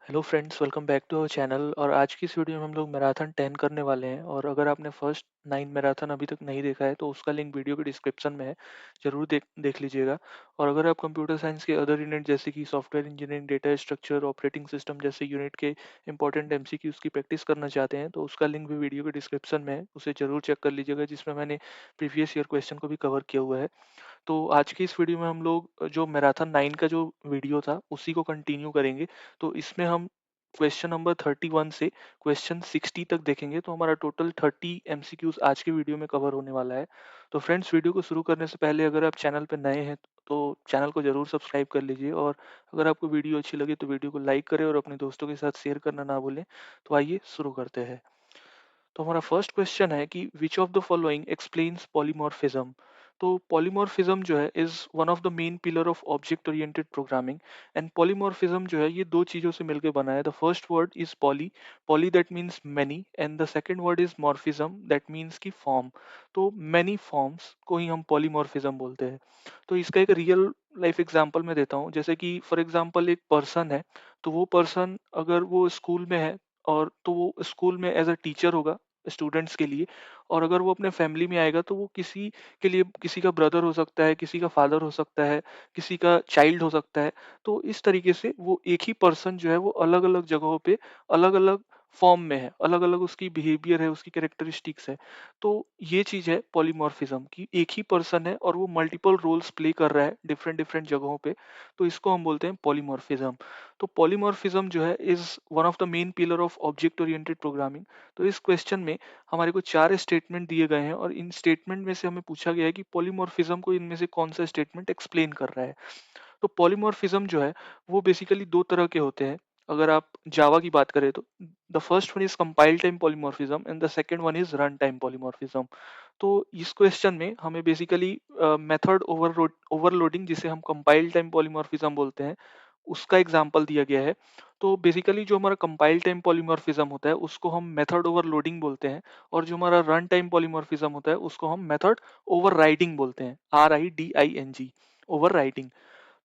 Hello friends, welcome back to our channel. और आज की इस वीडियो में हम लोग मैराथन 10 करने वाले हैं। और अगर आपने फर्स्ट 9 मैराथन अभी तक नहीं देखा है तो उसका लिंक वीडियो के डिस्क्रिप्शन में है, जरूर देख देख लीजिएगा। और अगर आप कंप्यूटर साइंस के अदर यूनिट जैसे कि software engineering, data structure, operating system जैसे यूनिट के इंपॉर्टेंट एमसीक्यूज की प्रैक्टिस करना चाहते हैं तो उसका लिंक भी वीडियो के डिस्क्रिप्शन में है, उसे जरूर चेक कर लीजिएगा, जिसमें मैंने प्रीवियस ईयर क्वेश्चन को भी कवर किया हुआ है। तो आज की इस वीडियो में हम लोग जो मैराथन 9 का जो वीडियो था उसी को कंटिन्यू करेंगे। तो इसमें हम क्वेश्चन नंबर 31 से क्वेश्चन 60 तक देखेंगे, तो हमारा टोटल 30 एमसीक्यूज आज के वीडियो में कवर होने वाला है। तो फ्रेंड्स, वीडियो को शुरू करने से पहले अगर आप चैनल पर नए हैं तो चैनल को जरूर सब्सक्राइब कर लीजिए। और अगर आपको वीडियो अच्छी लगे तो वीडियो को लाइक करें और अपने दोस्तों के साथ शेयर करना ना भूलें। तो आइए शुरू करते हैं। तो हमारा फर्स्ट क्वेश्चन है कि which of the following explains polymorphism. तो पॉलीमॉर्फिज्म जो है is one of the main pillar of object oriented programming. And polymorphism जो है ये दो चीजों से मिलकर बना है। The first word is poly, poly that means many, and the second word is morphism that means की फॉर्म। तो मैनी फॉर्म्स को ही हम पॉलीमॉर्फिज्म बोलते हैं। तो इसका एक रियल लाइफ एग्जांपल मैं देता हूँ। जैसे कि फॉर एग्जांपल एक पर्सन है, तो वो पर्सन अगर वो स्कूल में है और तो वो स्कूल में एज अ टीचर होगा स्टूडेंट्स के लिए। और अगर वो अपने फैमिली में आएगा तो वो किसी के लिए किसी का ब्रदर हो सकता है, किसी का फादर हो सकता है, किसी का चाइल्ड हो सकता है। तो इस तरीके से वो एक ही पर्सन जो है वो अलग अलग जगहों पे अलग अलग फॉर्म में है, अलग अलग उसकी बिहेवियर है, उसकी कैरेक्टरिस्टिक्स है। तो ये चीज है पॉलीमॉर्फिज्म की, एक ही पर्सन है और वो मल्टीपल रोल्स प्ले कर रहा है डिफरेंट डिफरेंट जगहों पे। तो इसको हम बोलते हैं पॉलीमॉर्फिज्म। तो पॉलीमॉर्फिज्म जो है is one of the main pillar of object oriented programming. तो इस क्वेश्चन में हमारे को चार स्टेटमेंट दिए गए हैं और इन स्टेटमेंट में से हमें पूछा गया है कि पॉलीमॉर्फिज्म को इनमें से कौन सा स्टेटमेंट एक्सप्लेन कर रहा है। तो पॉलीमॉर्फिज्म जो है वो बेसिकली दो तरह के होते हैं। अगर आप जावा की बात करें तो the first one is compile time polymorphism and the second one is run time polymorphism. तो इस क्वेश्चन में हमें बेसिकली मेथड ओवरलोडिंग, जिसे हम कंपाइल टाइम पॉलीमॉर्फिज्म बोलते हैं, उसका एग्जांपल दिया गया है। तो बेसिकली जो हमारा कंपाइल टाइम पॉलीमॉर्फिज्म होता है उसको हम मेथड ओवरलोडिंग बोलते हैं। और जो हमारा रन टाइम पॉलीमॉर्फिज्म होता है उसको हम मेथड ओवरराइडिंग बोलते हैं, RIDING, ओवरराइडिंग।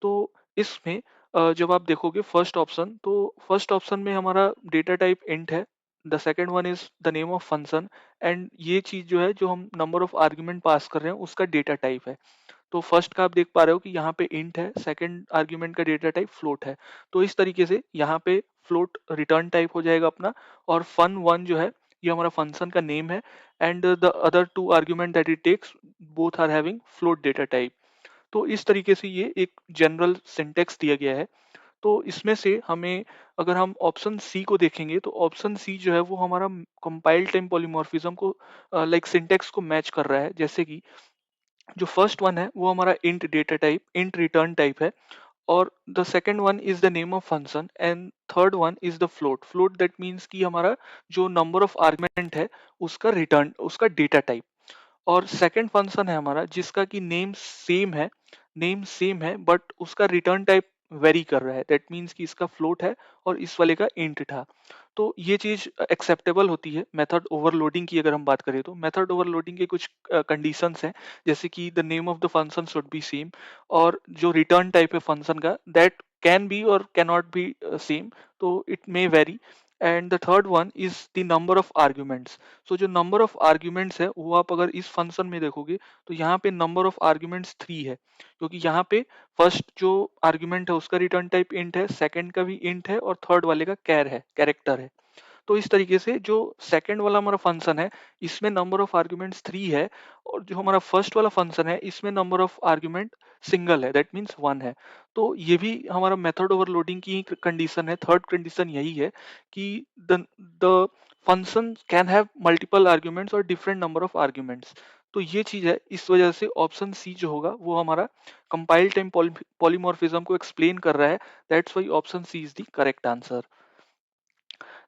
तो इसमें जब आप देखोगे फर्स्ट ऑप्शन, तो फर्स्ट ऑप्शन में हमारा डेटा टाइप इंट है। The second one is the name of function, and ये चीज जो है जो हम नंबर ऑफ आर्ग्यूमेंट पास कर रहे हैं उसका डेटा टाइप है। तो फर्स्ट का आप देख पा रहे हो कि यहाँ पे इंट है, सेकंड आर्ग्यूमेंट का डेटा टाइप फ्लोट है। तो इस तरीके से यहाँ पे फ्लोट रिटर्न टाइप हो जाएगा अपना। और फन वन जो है ये हमारा फंक्शन का नेम है, and the other two argument that it takes both are having float data type. तो इस तरीके से ये एक जनरल सिंटेक्स दिया गया है। तो इसमें से हमें, अगर हम ऑप्शन सी को देखेंगे तो ऑप्शन सी जो है वो हमारा कंपाइल टाइम पॉलीमॉर्फिज्म को लाइक सिंटेक्स को मैच कर रहा है। जैसे कि जो फर्स्ट वन है वो हमारा int data type, int return type है। और the second one is the name of function and third one is the float. Float that means कि हमारा जो नंबर ऑफ आर्गुमेंट है उसका रिटर्न, उसका डेटा टाइप। और सेकंड फंक्शन है हमारा जिसका कि नेम सेम है बट उसका रिटर्न टाइप वेरी कर रहा है, दैट मीन्स कि इसका फ्लोट है और इस वाले का इंट था। तो ये चीज एक्सेप्टेबल होती है मेथड ओवरलोडिंग की। अगर हम बात करें तो मेथड ओवरलोडिंग के कुछ कंडीशंस हैं, जैसे कि the name of the function should be same, और जो रिटर्न टाइप है फंक्शन का दैट कैन बी और कैन नॉट बी सेम, तो it may vary. And the third one is the number of arguments. So जो number of arguments है वो आप अगर इस फंक्शन में देखोगे तो यहाँ पे नंबर ऑफ आर्ग्यूमेंट्स 3 है, क्योंकि यहाँ पे फर्स्ट जो आर्ग्यूमेंट है उसका रिटर्न टाइप इंट है, सेकंड का भी इंट है और थर्ड वाले का कैर है, कैरेक्टर है। तो इस तरीके से जो सेकंड वाला हमारा फंक्शन है इसमें नंबर ऑफ आर्ग्यूमेंट्स 3 है, और जो हमारा फर्स्ट वाला फंक्शन है इसमें नंबर ऑफ आर्ग्यूमेंट सिंगल है, दैट मीन्स 1 है। तो ये भी हमारा मेथड ओवरलोडिंग की कंडीशन है। थर्ड कंडीशन यही है कि the function can have multiple arguments और डिफरेंट नंबर ऑफ आर्ग्यूमेंट्स। तो ये चीज है, इस वजह से ऑप्शन सी जो होगा वो हमारा कंपाइल टाइम पॉलीमॉर्फिज्म को एक्सप्लेन कर रहा है। That's why option C is the correct answer.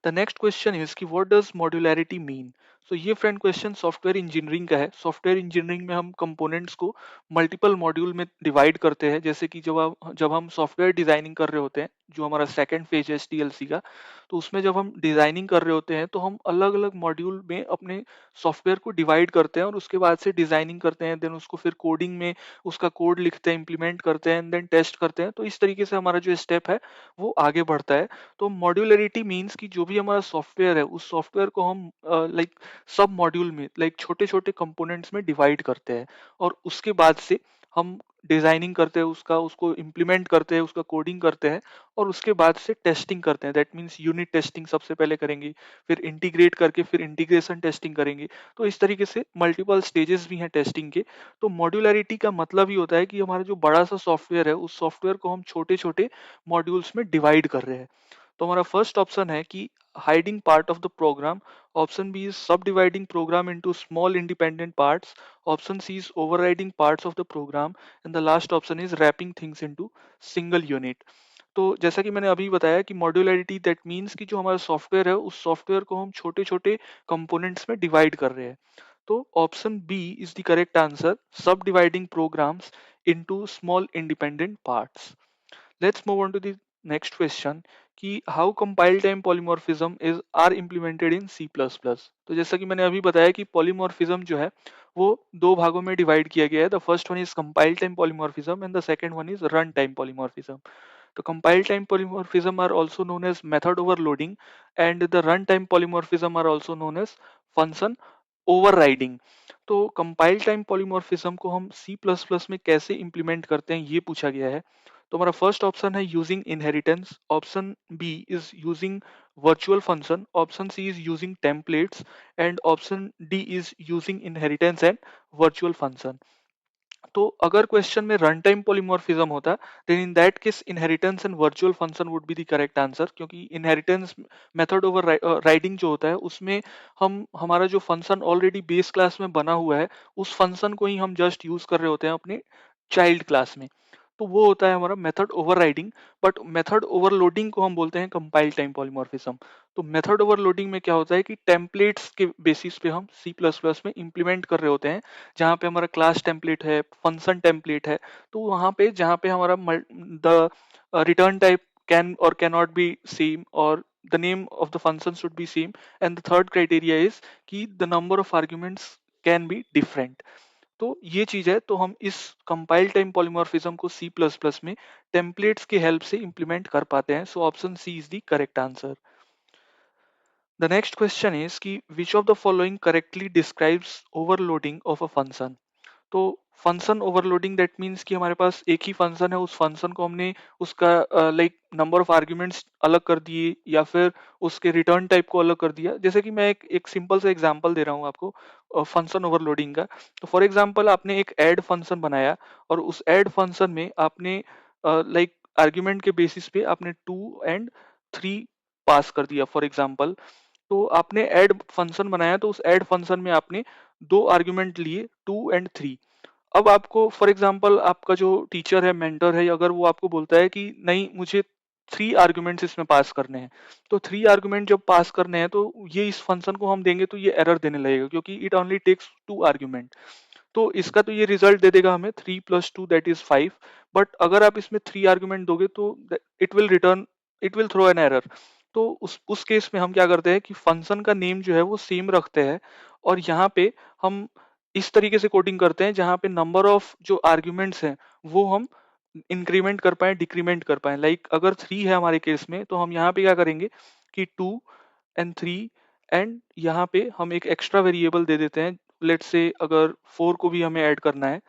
The next question is कि what does modularity mean? So ये फ्रेंड क्वेश्चन सॉफ्टवेयर इंजीनियरिंग का है। सॉफ्टवेयर इंजीनियरिंग में हम कंपोनेंट्स को मल्टीपल मॉड्यूल में डिवाइड करते हैं। जैसे कि जब हम सॉफ्टवेयर डिजाइनिंग कर रहे होते हैं, जो हमारा सेकंड फेज है एसडीएलसी का, तो उसमें जब हम डिजाइनिंग कर रहे होते हैं तो हम अलग अलग मॉड्यूल में अपने सॉफ्टवेयर को डिवाइड करते हैं और उसके बाद से डिजाइनिंग करते हैं, देन उसको फिर कोडिंग में उसका कोड लिखते हैं, इंप्लीमेंट करते हैं, देन टेस्ट करते हैं। तो इस तरीके से हमारा जो स्टेप है वो आगे बढ़ता है। तो मॉड्यूलरिटी मीन्स कि जो भी हमारा सॉफ्टवेयर है उस सॉफ्टवेयर को हम लाइक सब मॉड्यूल में, लाइक छोटे छोटे कंपोनेंट्स में डिवाइड करते हैं और उसके बाद से हम डिजाइनिंग करते हैं, उसका उसको इम्प्लीमेंट करते हैं, उसका कोडिंग करते हैं और उसके बाद से टेस्टिंग करते हैं। दैट मीन्स यूनिट टेस्टिंग सबसे पहले करेंगे, फिर इंटीग्रेट करके फिर इंटीग्रेशन टेस्टिंग करेंगे। तो इस तरीके से मल्टीपल स्टेजेस भी हैं टेस्टिंग के। तो मॉड्यूलरिटी का मतलब ही होता है कि हमारा जो बड़ा सा सॉफ्टवेयर है उस सॉफ्टवेयर को हम छोटे छोटे मॉड्यूल्स में डिवाइड कर रहे हैं। तो हमारा फर्स्ट ऑप्शन है कि hiding part of the program, option B is subdividing program into small independent parts, option C is overriding parts of the program and the last option is wrapping things into single unit. तो जैसा कि मैंने अभी बताया कि modularity that means कि जो हमारा सॉफ्टवेयर है उस सॉफ्टवेयर को हम छोटे छोटे कंपोनेंट्स में डिवाइड कर रहे हैं। तो option B is the correct answer, subdividing programs into small independent parts. Let's move on to the next question कि how compile time polymorphism is are implemented in C++। तो जैसा कि मैंने अभी बताया कि polymorphism जो है वो दो भागों में डिवाइड किया गया है। The first one is compile time polymorphism and the second one is run time polymorphism। तो compile time polymorphism are also known as method overloading and the runtime polymorphism are also known as function overriding। तो compile time polymorphism को हम C++ में कैसे implement करते हैं ये पूछा गया है। तो हमारा फर्स्ट ऑप्शन है using inheritance, option B is using virtual function, option C is using templates and option D is using inheritance and virtual function. तो अगर क्वेश्चन में रन टाइम पॉलीमॉर्फिज्म होता then in that case inheritance and virtual function would be the correct answer, क्योंकि inheritance method overriding जो होता है उसमें हम हमारा जो फंक्शन ऑलरेडी बेस क्लास में बना हुआ है उस फंक्शन को ही हम जस्ट यूज कर रहे होते हैं अपने चाइल्ड क्लास में। तो वो होता है हमारा method overriding. But method overloading को हम बोलते हैं कंपाइल टाइम पॉलीमॉर्फिज्म। तो मेथड ओवरलोडिंग में क्या होता है कि टेम्पलेट्स के बेसिस पे हम सी प्लस प्लस में इंप्लीमेंट कर रहे होते हैं, जहाँ पे हमारा क्लास टेम्पलेट है, फंक्शन टेम्पलेट है। तो वहाँ पे जहाँ पे हमारा द रिटर्न टाइप कैन और कैन नॉट बी सेम और the name of the function should be same and the third criteria is कि the number of arguments can be different. तो ये चीज है, तो हम इस कंपाइल टाइम पॉलीमॉर्फिज्म को सी प्लस प्लस में टेम्पलेट्स की हेल्प से इंप्लीमेंट कर पाते हैं। So option C is the correct answer. The next question is कि which of the following correctly describes overloading of a function. तो फंक्शन ओवरलोडिंग दैट मीन्स कि हमारे पास एक ही फंक्शन है, उस फंक्शन को हमने उसका लाइक नंबर ऑफ आर्ग्यूमेंट्स अलग कर दिए या फिर उसके रिटर्न टाइप को अलग कर दिया। जैसे कि मैं एक सिंपल सा एग्जांपल दे रहा हूँ आपको फंक्शन ओवरलोडिंग का। तो फॉर एग्जांपल आपने एक ऐड फंक्शन बनाया और उस ऐड फंक्शन में आपने लाइक आर्ग्यूमेंट के बेसिस पे आपने 2 और 3 पास कर दिया फॉर एग्जांपल। तो आपने ऐड फंक्शन बनाया तो उस ऐड फंक्शन में आपने दो आर्ग्यूमेंट लिए 2 और 3। अब आपको फॉर एग्जांपल आपका जो टीचर है, मेंटर है, अगर वो आपको बोलता है कि नहीं मुझे 3 आर्ग्यूमेंट्स इसमें पास करने हैं, तो 3 आर्ग्यूमेंट जब पास करने हैं तो ये इस फंक्शन को हम देंगे तो ये एरर देने लगेगा क्योंकि इट ओनली टेक्स 2 आर्ग्यूमेंट। तो इसका तो ये रिजल्ट दे देगा हमें 3 + 2 दैट इज 5। बट अगर आप इसमें 3 आर्ग्यूमेंट दोगे तो it will return, it will throw an error. तो उस केस में हम क्या करते हैं कि फंक्शन का नेम जो है वो सेम रखते हैं और यहाँ पे हम इस तरीके से कोडिंग करते हैं जहाँ पे नंबर ऑफ जो आर्ग्यूमेंट्स हैं वो हम इंक्रीमेंट कर पाए, डिक्रीमेंट कर पाए। लाइक अगर 3 है हमारे केस में तो हम यहाँ पे क्या करेंगे कि 2 और 3 एंड यहाँ पे हम एक एक्स्ट्रा वेरिएबल दे देते हैं। लेट्स से अगर 4 को भी हमें ऐड करना है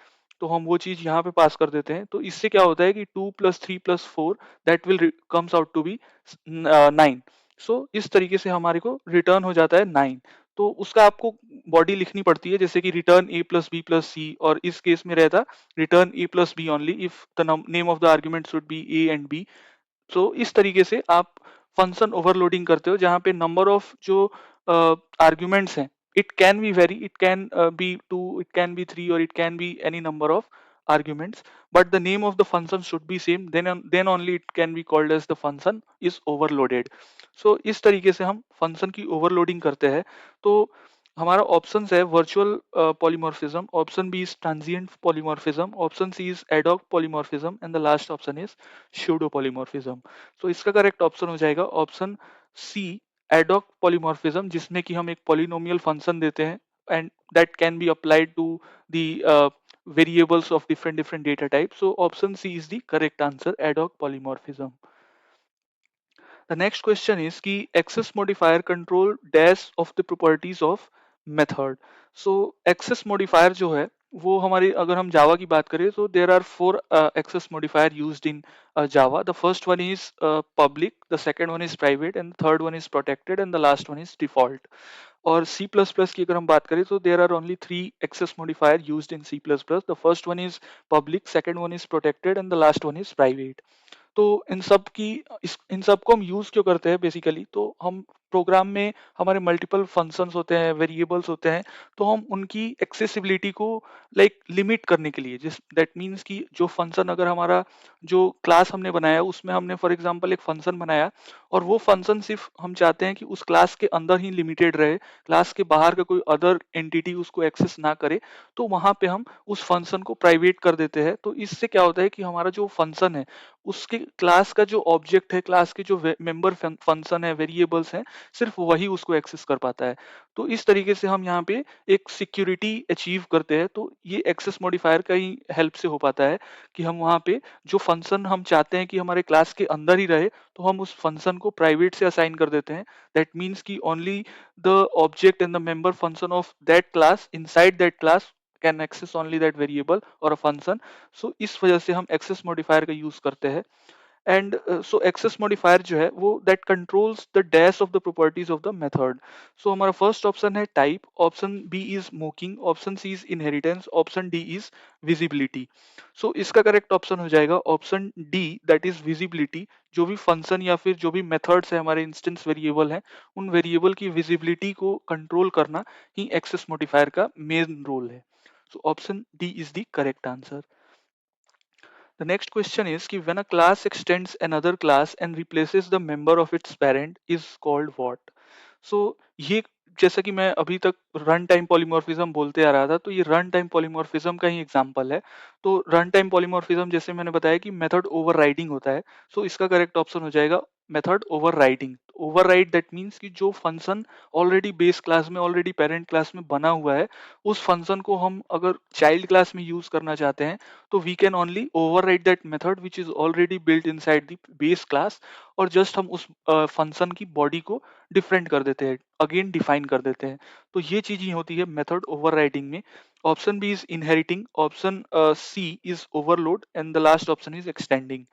तो हम वो चीज यहाँ पे पास कर देते हैं। तो इससे क्या होता है कि 2 + 3 + 4 that will comes out to be 9। So इस तरीके से हमारे को रिटर्न हो जाता है 9। तो उसका आपको बॉडी लिखनी पड़ती है जैसे कि रिटर्न a + b + c, और इस केस में रहता return a + b only if the name of the argument should be a and b। सो इस तरीके से आप फंक्शन ओवरलोडिंग करते हो जहां पे नंबर ऑफ जो आर्ग्यूमेंट्स हैं it can be very, it can be 2, it can be 3 और it can be any number of arguments, but the name of the function should be same, then only it can be called as the function is overloaded। so इस तरीके से हम function की overloading करते हैं। तो हमारा ऑप्शन है virtual polymorphism, option B is transient polymorphism, option C is ad hoc polymorphism and the last option is pseudo polymorphism. तो इसका करेक्ट ऑप्शन हो जाएगा ऑप्शन सी, एडॉक पॉलीमॉर्फिज्म, जिसमें कि हम एक पॉलिनोमियल फंक्शन देते हैं and that can be applied to the variables of different data types. So option C is the correct answer, ad hoc polymorphism. The next question is कि access modifier control dash of the properties of method. So access modifier जो है वो हमारी, अगर हम जावा की बात करें तो there are four access modifier used in Java. The first one is public, the second one is private, and the third one is protected, and the last one is default. और C++ की अगर हम बात करें तो there are only three access modifier used in C++. The first one is public, second one is protected, and the last one is private. तो इन सब को हम यूज क्यों करते हैं बेसिकली, तो हम प्रोग्राम में हमारे मल्टीपल फंक्शंस होते हैं, वेरिएबल्स होते हैं, तो हम उनकी एक्सेसिबिलिटी को लिमिट करने के लिए, जिस दैट मीन्स कि जो फंक्शन, अगर हमारा जो क्लास हमने बनाया उसमें हमने फॉर एग्जांपल एक फंक्शन बनाया और वो फंक्शन सिर्फ हम चाहते हैं कि उस क्लास के अंदर ही लिमिटेड रहे, क्लास के बाहर का कोई अदर एंटिटी उसको एक्सेस ना करे, तो वहां पे हम उस फंक्शन को प्राइवेट कर देते हैं। तो इससे क्या होता है कि हमारा जो फंक्शन है उसके क्लास का जो ऑब्जेक्ट है, क्लास के जो मेंबर फंक्शन है, वेरिएबल्स हैं, सिर्फ वही उसको एक्सेस कर पाता है। तो इस तरीके से हम यहाँ पे एक सिक्योरिटी अचीव करते हैं। तो ये एक्सेस मॉडिफायर का ही हेल्प से हो पाता है कि हम वहाँ पे जो फंक्शन हम चाहते हैं कि हमारे क्लास के अंदर ही रहे, तो हम उस फंक्शन को प्राइवेट से असाइन कर देते हैं। दैट मीन्स कि only the object and the member function of that class inside that class can access only that variable और अ फंक्शन। सो इस वजह से हम एक्सेस मॉडिफायर का यूज करते हैं। एंड सो एक्सेस मॉडिफायर जो है वो that controls the dash of the properties of the method. So हमारा फर्स्ट ऑप्शन है type, option B is smoking, option C is inheritance, option D is visibility. So इसका correct option हो जाएगा option D, that is visibility. जो भी function या फिर जो भी मेथड्स है, हमारे इंस्टेंस वेरिएबल है, उन वेरिएबल की विजिबिलिटी को कंट्रोल करना ही एक्सेस मॉडिफायर का मेन रोल है। So option D is the correct answer. The next question is कि when a class extends another class and replaces the member of its parent is called what? So ये, जैसा कि मैं अभी तक run time polymorphism बोलते आ रहा था, तो ये रन टाइम पॉलीमॉर्फिज्म का ही एग्जांपल है। तो रन टाइम पॉलीमॉर्फिज्म जैसे मैंने बताया कि मेथड ओवरराइडिंग होता है। सो इसका करेक्ट ऑप्शन हो जाएगा method overriding. Override that means कि जो फंक्शन ऑलरेडी बेस क्लास में, ऑलरेडी पेरेंट क्लास में बना हुआ है, उस फंक्शन को हम अगर चाइल्ड क्लास में यूज करना चाहते हैं, तो we can only override that method which is already built inside the base class, और जस्ट हम उस फंक्शन की बॉडी को डिफरेंट कर देते हैं, अगेन डिफाइन कर देते हैं। तो ये चीज ही होती है मेथड ओवरराइडिंग में। Option B is inheriting, option C is overload and the last option is extending.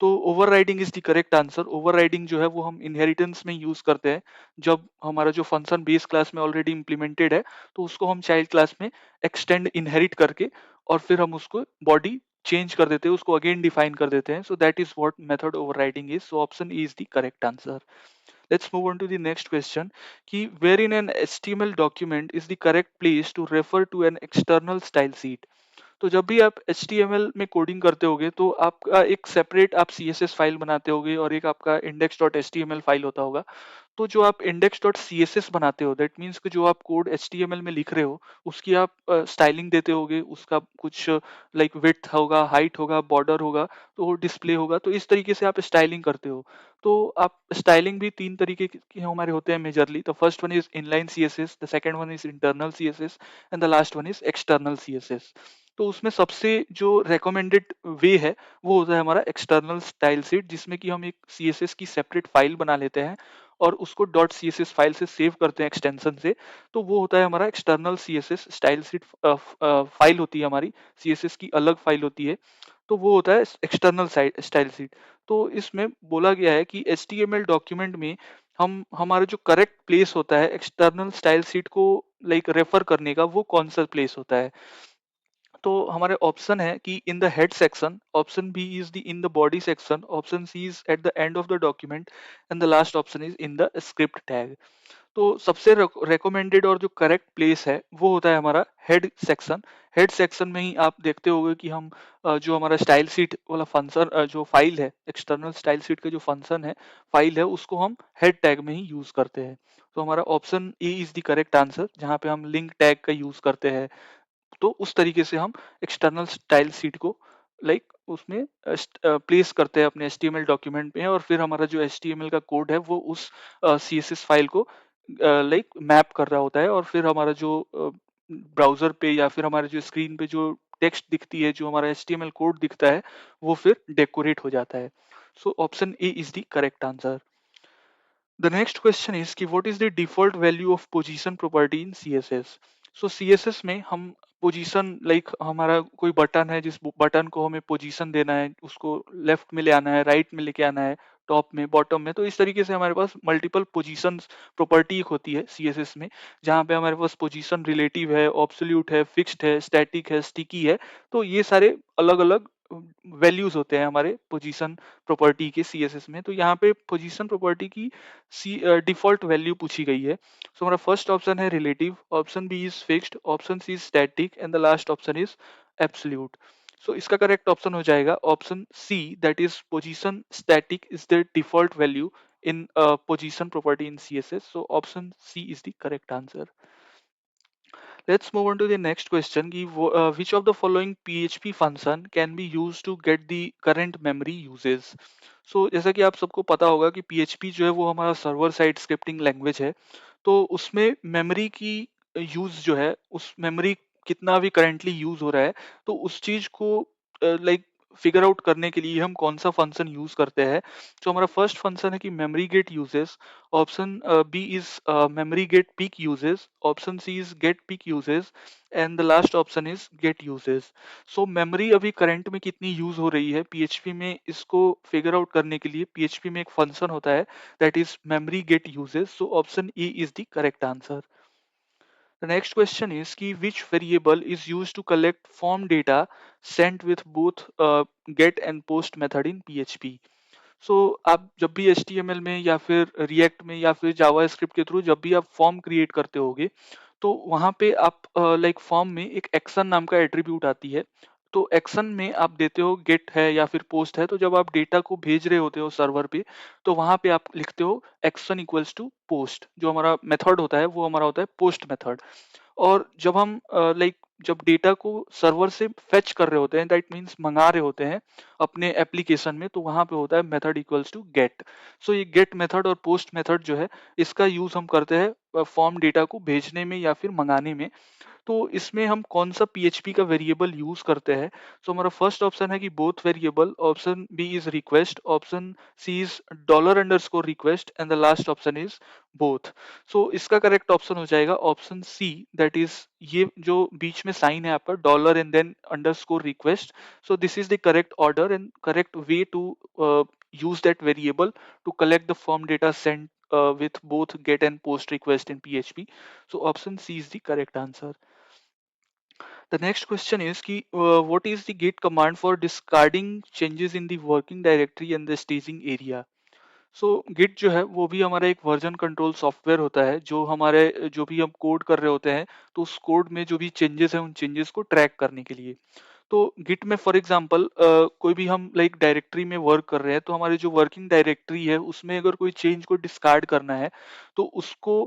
तो overriding is the correct answer. Overriding जो है वो हम इनहेरिटेंस में यूज करते हैं, जब हमारा जो फंक्शन बेस क्लास में ऑलरेडी इंप्लीमेंटेड है, तो उसको हम चाइल्ड क्लास में एक्सटेंड इनहेरिट करके और फिर हम उसको बॉडी चेंज कर देते हैं, उसको अगेन डिफाइन कर देते हैं। So that is what method overriding is. So option E is the correct answer. Let's move on to the next question कि where in an HTML document is the correct place to refer to an external style sheet? तो जब भी आप HTML में coding करते होगे तो आपका एक सेपरेट आप CSS फाइल बनाते होगे और एक आपका index.html फाइल होता होगा। तो जो आप index.css बनाते हो, दैट मीन्स कि जो आप कोड HTML में लिख रहे हो उसकी आप स्टाइलिंग देते होगे, उसका कुछ विड्थ होगा, हाइट होगा, बॉर्डर होगा, तो डिस्प्ले होगा, तो इस तरीके से आप स्टाइलिंग करते हो। तो आप स्टाइलिंग भी तीन तरीके के हमारे होते हैं majorly. The first one is inline CSS, the second one is internal CSS and the last one is external CSS। तो उसमें सबसे जो रेकमेंडेड वे है वो होता है हमारा एक्सटर्नल स्टाइल शीट, जिसमें कि हम एक CSS की सेपरेट फाइल बना लेते हैं और उसको डॉट CSS फाइल से सेव करते हैं एक्सटेंशन से। तो वो होता है हमारा external CSS style sheet. File होती है हमारी, CSS की अलग फाइल होती है, तो वो होता है एक्सटर्नल स्टाइल शीट। तो इसमें बोला गया है कि HTML डॉक्यूमेंट में हम हमारा जो करेक्ट प्लेस होता है एक्सटर्नल स्टाइल शीट को रेफर करने का, वो कौन सा प्लेस होता है। तो हमारे ऑप्शन है कि in the head section, option B is the in the body section, option C is at the end of the document and the last option is in the script tag. तो सबसे recommended और जो correct place है वो होता है हमारा head section. Head section में ही आप देखते होंगे कि हम जो हमारा स्टाइल शीट वाला फंक्शन जो फाइल है, एक्सटर्नल स्टाइल शीट का जो फंक्शन है, फाइल है, उसको हम हेड टैग में ही यूज करते हैं। तो हमारा option A is the correct answer, जहाँ पे हम लिंक टैग का यूज करते हैं। तो उस तरीके से हम एक्सटर्नल स्टाइल शीट को उसमें प्लेस करते हैं अपने एचटीएमएल डॉक्यूमेंट में, और फिर हमारा जो एचटीएमएल का कोड है वो उस सीएसएस फाइल को मैप कर रहा होता है, और फिर हमारा जो ब्राउजर पे या फिर हमारे जो स्क्रीन पे जो टेक्स्ट दिखती है, जो हमारा एचटीएमएल कोड दिखता है, वो फिर डेकोरेट हो जाता है। So option A is the correct answer. The next question is कि what is the default value of position property in CSS? So CSS में हम पोजीशन हमारा कोई बटन है, जिस बटन को हमें पोजीशन देना है, उसको लेफ्ट में ले आना है, राइट में लेके आना है, टॉप में, बॉटम में, तो इस तरीके से हमारे पास मल्टीपल पोजीशन प्रॉपर्टी होती है सीएसएस में, जहाँ पे हमारे पास पोजीशन रिलेटिव है, ऑब्सोल्यूट है, फिक्स्ड है, स्टैटिक है, स्टिकी है। तो ये सारे अलग अलग वैल्यूज होते हैं हमारे पोजीशन प्रॉपर्टी के सीएसएस में। तो यहाँ पे पोजीशन प्रॉपर्टी की सी डिफॉल्ट वैल्यू पूछी गई है। सो हमारा फर्स्ट ऑप्शन है relative, option B is fixed, option C is static, and the last option is absolute. So इसका करेक्ट ऑप्शन हो जाएगा option C, that is position static is the default value in position property in CSS. So option C is the correct answer. Let's move on to the next question. Which of the following PHP function can be used to get the current memory uses? So जैसा कि आप सबको पता होगा कि PHP जो है वो हमारा सर्वर साइड स्क्रिप्टिंग लैंग्वेज है। तो उसमें मेमोरी की यूज जो है, उस मेमोरी कितना भी करेंटली यूज हो रहा है, तो उस चीज को फिगर आउट करने के लिए हम कौन सा फंक्शन यूज करते हैं। तो हमारा फर्स्ट फंक्शन है कि memory get usage, option B is memory get peak usage, option C is get peak usage, and the last option is get usage. So memory अभी करंट में कितनी यूज हो रही है पीएचपी में, इसको फिगर आउट करने के लिए पीएचपी में एक फंक्शन होता है, that is memory get usage. So option E is the correct answer. The next question is कि which variable is used to collect form data sent with both get and post method in PHP? सो आप जब भी HTML में या फिर react में या फिर जावा स्क्रिप्ट के थ्रू जब भी आप फॉर्म क्रिएट करते होगे, तो वहां पे आप फॉर्म में एक एक्शन नाम का एट्रीब्यूट आती है। तो एक्शन में आप देते हो गेट है या फिर पोस्ट है, तो जब आप डेटा को भेज रहे होते हो सर्वर पे, तो वहां पे आप लिखते हो एक्शन इक्वल्स टू पोस्ट। जो हमारा मेथड होता है वो हमारा होता है पोस्ट मेथड। और जब हम जब डेटा को सर्वर से फेच कर रहे होते हैं, दैट मीन्स मंगा रहे होते हैं अपने एप्लीकेशन में, तो वहां पे होता है मेथड इक्वल्स टू गेट। सो ये गेट मेथड और पोस्ट मेथड जो है, इसका यूज हम करते हैं फॉर्म डेटा को भेजने में या फिर मंगाने में। तो इसमें हम कौन सा पीएचपी का वेरिएबल यूज करते हैं। तो हमारा फर्स्ट ऑप्शन है कि both variable, option B is request, option C is dollar underscore request, and the last option is both. So इसका करेक्ट ऑप्शन हो जाएगा ऑप्शन सी, दैट इज ये जो बीच में साइन है आपका dollar and then underscore request. So this is the correct order and correct way to use that variable to collect the form data sent with both get and post request in PHP. So option C is the correct answer. The next question is कि what is the git command for discarding changes in the working directory and the staging area? So Git जो है वो भी हमारा एक version control software होता है, जो हमारे जो भी हम कोड कर रहे होते हैं, तो उस कोड में जो भी चेंजेस हैं उन चेंजेस को ट्रैक करने के लिए। तो गिट में फॉर एग्जांपल कोई भी हम डायरेक्टरी में वर्क कर रहे हैं, तो हमारी जो वर्किंग डायरेक्टरी है उसमें अगर कोई चेंज को डिस्कार्ड करना है, तो उसको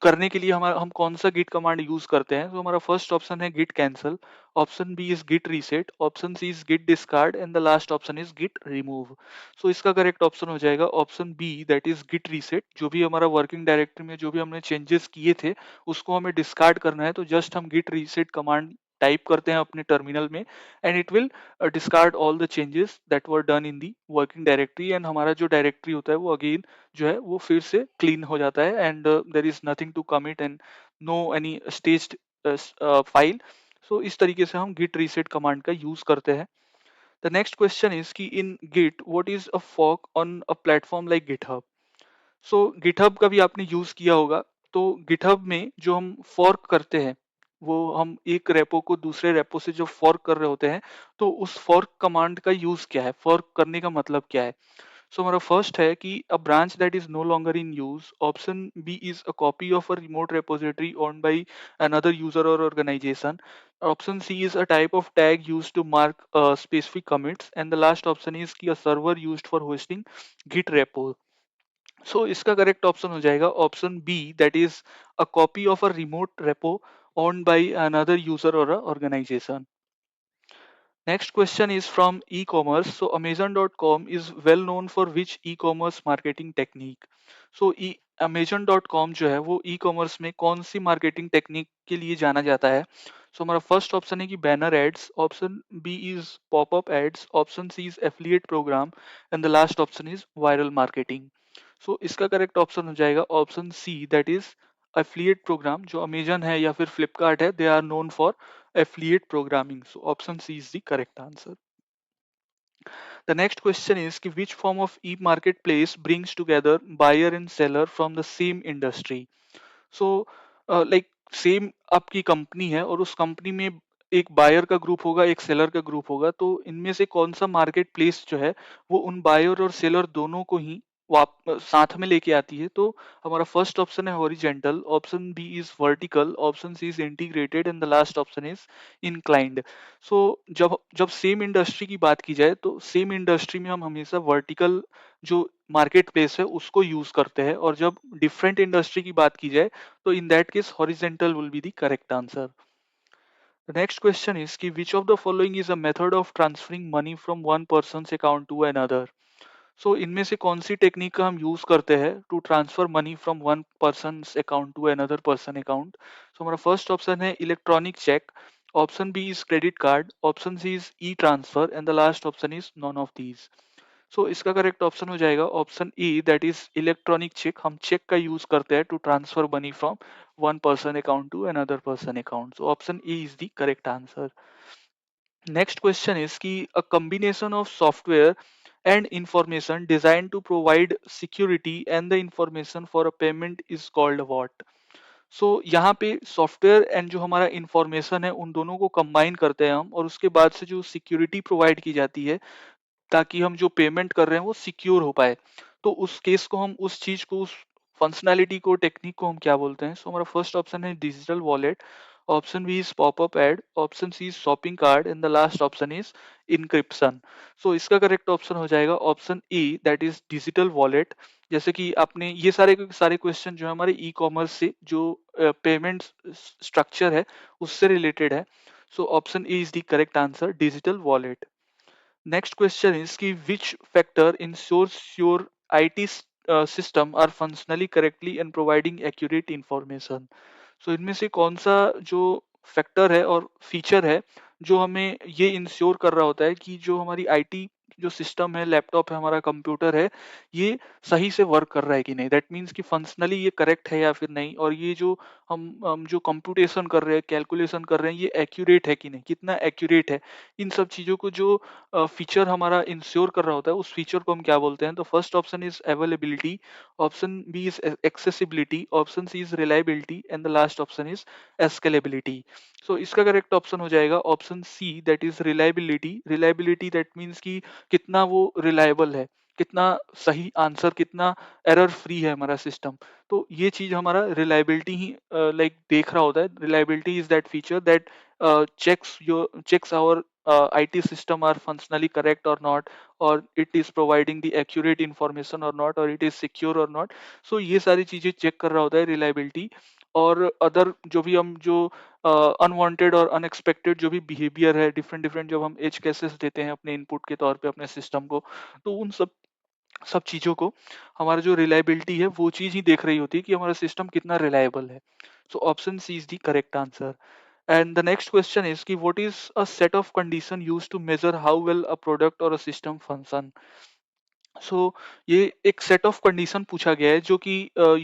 करने के लिए हम कौन सा गिट कमांड यूज करते हैं। तो हमारा फर्स्ट ऑप्शन है git cancel, option B is git reset, option C is git discard, and the last option is git remove. So इसका करेक्ट ऑप्शन हो जाएगा option B, that is git reset. जो भी हमारा वर्किंग डायरेक्टरी में जो भी हमने चेंजेस किए थे उसको हमें डिस्कार्ड करना है, तो जस्ट हम गिट रीसेट कमांड टाइप करते हैं अपने टर्मिनल में, and it will discard all the changes that were done in the working directory, and हमारा जो डायरेक्टरी होता है वो अगेन जो है वो फिर से क्लीन हो जाता है, and there is nothing to commit and no any staged file. So इस तरीके से हम गिट रीसेट कमांड का यूज करते हैं। The next question is कि in Git what is a fork on a platform like GitHub? So GitHub का भी आपने यूज किया होगा। तो GitHub में जो हम फॉर्क करते हैं, वो हम एक रेपो को दूसरे रेपो से जो फॉर्क कर रहे होते हैं, तो उस फॉर्क कमांड का यूज क्या है, फॉर्क करने का मतलब क्या है। सो हमारा फर्स्ट है कि a branch that is no longer in use, option B is a copy of a remote repository owned by another user or organization. Option C is a type of tag used to mark specific commits, and the last option is कि a server used for hosting git repo. So इसका correct option हो जाएगा option B, that is a copy of a remote repo owned by another user or a organization. Next question is from e-commerce. So Amazon.com is well known for which e-commerce marketing technique? So Amazon.com जो है वो e-commerce में कौन सी marketing technique के लिए जाना जाता है? सो हमारा फर्स्ट ऑप्शन है कि banner ads, option B is popup ads, option C is affiliate program, and the last option is viral marketing. So इसका करेक्ट ऑप्शन हो जाएगा option C, that is affiliate program. जो Amazon है या फिर फ्लिपकार्ट है, they are known for affiliate programming. So option C is the correct answer. The next question is कि which form of e-marketplace brings together buyer and seller from the same industry? So like same आपकी company है और उस company में एक buyer का group होगा, एक सेलर का ग्रुप होगा, तो इनमें से कौन सा मार्केट प्लेस जो है वो उन बायर और सेलर दोनों को ही साथ में लेके आती है? तो हमारा फर्स्ट ऑप्शन है horizontal, option B is vertical, option C is integrated, and the last option is inclined. So जब जब सेम इंडस्ट्री की बात की जाए तो सेम इंडस्ट्री में हम हमेशा वर्टिकल जो मार्केट प्लेस है उसको यूज करते हैं, और जब डिफरेंट इंडस्ट्री की बात की जाए तो in that case horizontal will be the correct answer. The next question is कि which of the following is a method of transferring money from one person's account to another? So इनमें से कौन सी technique का हम use करते हैं to transfer money from one person account to another person account? So हमारा first option है electronic check, option B is credit card, option C is E transfer, and the last option is none of these. So इसका correct option हो जाएगा option E, that is electronic check. हम check का use करते हैं to transfer money from one person account to another person account. So option E is the correct answer. Next question is कि अ combination of software and information designed to provide security and the information for a payment is called what? सो यहाँ पे software and जो हमारा information है उन दोनों को combine करते हैं हम, और उसके बाद से जो सिक्योरिटी प्रोवाइड की जाती है ताकि हम जो पेमेंट कर रहे हैं वो सिक्योर हो पाए, तो उस केस को हम उस चीज को उस फंक्शनैलिटी को टेक्निक को हम क्या बोलते हैं? सो हमारा फर्स्ट ऑप्शन है digital wallet, option B is popup ad, option C is shopping card, and the last option is encryption. So इसका करेक्ट ऑप्शन हो जाएगा option E, that is digital wallet. जैसे कि आपने ये सारे के सारे क्वेश्चन जो है हमारे ई कॉमर्स से जो पेमेंट स्ट्रक्चर है उससे रिलेटेड है. So option E is the correct answer, digital wallet. Next question is कि which factor ensures your IT system are functionally correctly and providing accurate information? So इनमें से कौन सा जो फैक्टर है और फीचर है जो हमें ये इंश्योर कर रहा होता है कि जो हमारी आईटी जो सिस्टम है, लैपटॉप है, हमारा कंप्यूटर है, ये सही से वर्क कर रहा है कि नहीं? दैट मीन्स कि फंक्शनली ये करेक्ट है या फिर नहीं, और ये जो हम जो कंप्यूटेशन कर रहे हैं, कैलकुलेशन कर रहे हैं, ये एक्यूरेट है कि नहीं, कितना एक्यूरेट है? इन सब चीज़ों को जो फीचर हमारा इंश्योर कर रहा होता है उस फीचर को हम क्या बोलते हैं? तो first option is availability, option B is accessibility, option C is reliability, and the last option is scalability. So इसका करेक्ट ऑप्शन हो जाएगा option C, that is reliability. Reliability that means कि कितना वो रिलायबल है, कितना सही आंसर, कितना एरर फ्री है हमारा सिस्टम. तो ये चीज हमारा रिलायबिलिटी ही लाइक देख रहा होता है. Reliability is that feature that checks our IT system are functionally correct or not, or it is providing the accurate information or not, or it is secure or not. So ये सारी चीजें check कर रहा होता है reliability. और other जो भी हम जो अनवांटेड और अनएक्सपेक्टेड जो भी बिहेवियर है, डिफरेंट डिफरेंट जब हम एज केसेस देते हैं अपने इनपुट के तौर पे अपने सिस्टम को, तो उन सब सब चीजों को हमारा जो रिलायबिलिटी है वो चीज ही देख रही होती है कि हमारा सिस्टम कितना रिलायबल है. So option C is the correct answer. And the next question is कि what is a set of condition used to measure how well a product or a system function? सो ये एक set of condition पूछा गया है जो कि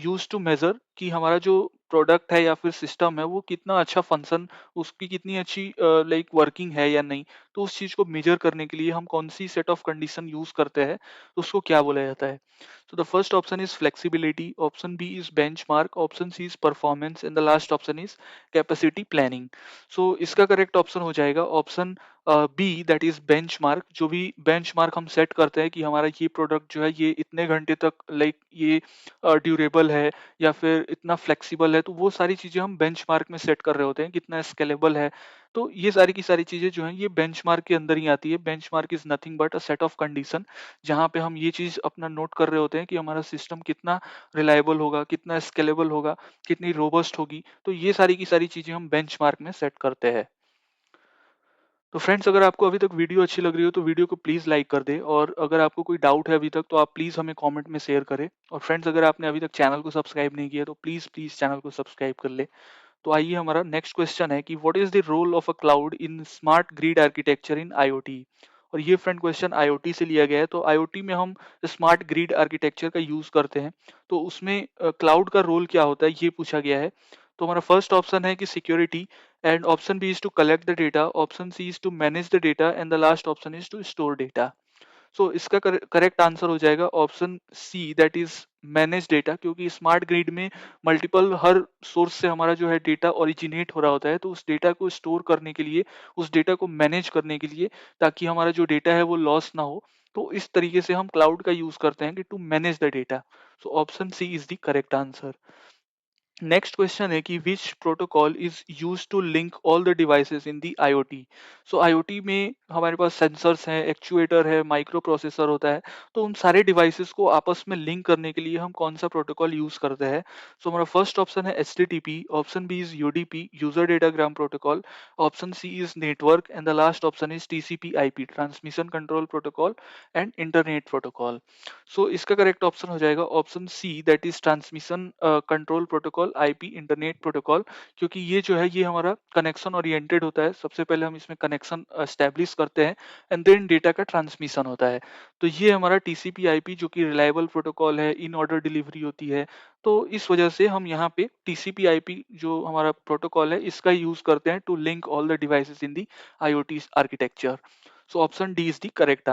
use to major कि हमारा जो प्रोडक्ट है या फिर सिस्टम है वो कितना अच्छा फंक्शन, उसकी कितनी अच्छी लाइक वर्किंग है या नहीं. तो उस चीज को मेजर करने के लिए हम कौन सी सेट ऑफ कंडीशन यूज करते हैं, तो उसको क्या बोला जाता है? तो the first option is flexibility, option B is benchmark, option C is performance, and the last option is capacity planning. So इसका करेक्ट ऑप्शन हो जाएगा option B that is benchmark. जो भी बेंचमार्क हम सेट करते हैं कि हमारा ये प्रोडक्ट जो है ये इतने घंटे तक लाइक ये ड्यूरेबल है या फिर इतना फ्लेक्सिबल है, तो वो सारी चीजें हम बेंचमार्क में सेट कर रहे होते हैं, कितना स्केलेबल है। तो ये सारी की सारी चीजें जो हैं ये बेंचमार्क के अंदर ही आती है। Benchmark is nothing but a set of condition, जहाँ पे हम ये चीज अपना नोट कर रहे होते हैं कि हमारा सिस्टम कितना रिलायबल होगा, कितना स्केलेबल होगा, कितनी रोबस्ट होगी। तो ये सारी की सारी चीजें हम बेंचमार्क में सेट करते हैं। तो फ्रेंड्स, अगर आपको अभी तक वीडियो अच्छी लग रही हो तो वीडियो को प्लीज़ लाइक कर दें, और अगर आपको कोई डाउट है अभी तक तो आप प्लीज़ हमें कमेंट में शेयर करें। और फ्रेंड्स, अगर आपने अभी तक चैनल को सब्सक्राइब नहीं किया तो प्लीज़ प्लीज़ चैनल को सब्सक्राइब कर ले। तो आइए, हमारा नेक्स्ट क्वेश्चन है कि what is the role of a cloud in smart grid architecture in IoT. और ये फ्रेंड क्वेश्चन आईओटी से लिया गया है। तो आईओटी में हम स्मार्ट ग्रिड आर्किटेक्चर का यूज करते हैं, तो उसमें क्लाउड का रोल क्या होता है ये पूछा गया है। तो हमारा फर्स्ट ऑप्शन है कि security, and option B is to collect the data, option C is to manage the data, and the last option is to store data. So इसका करेक्ट आंसर हो जाएगा option C that is manage data, क्योंकि smart grid में multiple हर source से हमारा जो है डेटा ओरिजिनेट हो रहा होता है, तो उस डेटा को स्टोर करने के लिए, उस डेटा को मैनेज करने के लिए, ताकि हमारा जो डेटा है वो लॉस ना हो, तो इस तरीके से हम क्लाउड का यूज करते हैं कि to manage the data. So option C is the correct answer. Next question है कि which protocol is use to link all the devices in the IoT. So IoT में हमारे पास सेंसर्स हैं, एक्चुएटर है, माइक्रो प्रोसेसर होता है। तो उन सारे डिवाइसेस को आपस में लिंक करने के लिए हम कौन सा प्रोटोकॉल यूज करते हैं। सो हमारा फर्स्ट ऑप्शन है HTTP, option B is UDP, user datagram protocol, option C is network, and the last option is TCP IP, transmission control protocol and internet protocol. So इसका correct option हो जाएगा option C that is transmission control protocol, IP, internet protocol. क्योंकि ये जो है ये हमारा connection oriented होता है। सबसे पहले हम इसमें कनेक्शन एस्टेब्लिश करते हैं, एंड देन डेटा का ट्रांसमिशन होता है। तो ये हमारा टीसीपी आईपी जो कि रिलायबल प्रोटोकॉल है, इन ऑर्डर डिलीवरी होती है। तो इस वजह से हम यहाँ पे टीसीपी आईपी जो हमारा प्रोटोकॉल है इसका यूज करते हैं to link all the devices in the IoT architecture. So option D is the correct.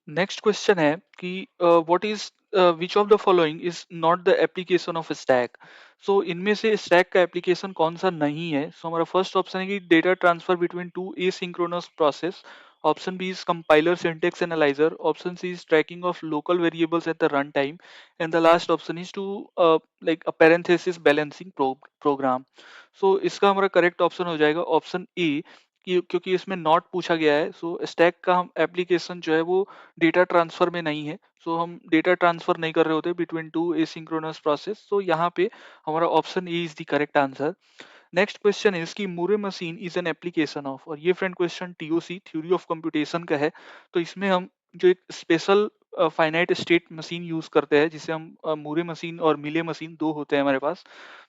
Next question है कि what is which of the following is not the application of stack. So इनमें से stack का application कौन सा नहीं है। So हमारा फर्स्ट ऑप्शन है कि data transfer between two asynchronous process, option B is compiler syntax analyser, option C is tracking of local variables at the run time, and the last option is to like a parenthesis balancing program. So इसका हमारा correct option हो जाएगा option A, क्योंकि इसमें not पूछा गया है। सो stack का हम एप्लीकेशन जो है वो डेटा ट्रांसफर में नहीं है। सो हम डेटा ट्रांसफर नहीं कर रहे होते between two asynchronous process. So यहाँ पे हमारा option A is the correct answer. Next question is कि Moore machine is an application of, और ये friend question TOC, theory of computation का है। तो इसमें हम जो एक special finite state machine use करते हैं, जिसे हम मूरे मशीन और मिले मशीन दो होते हैं हमारे पास।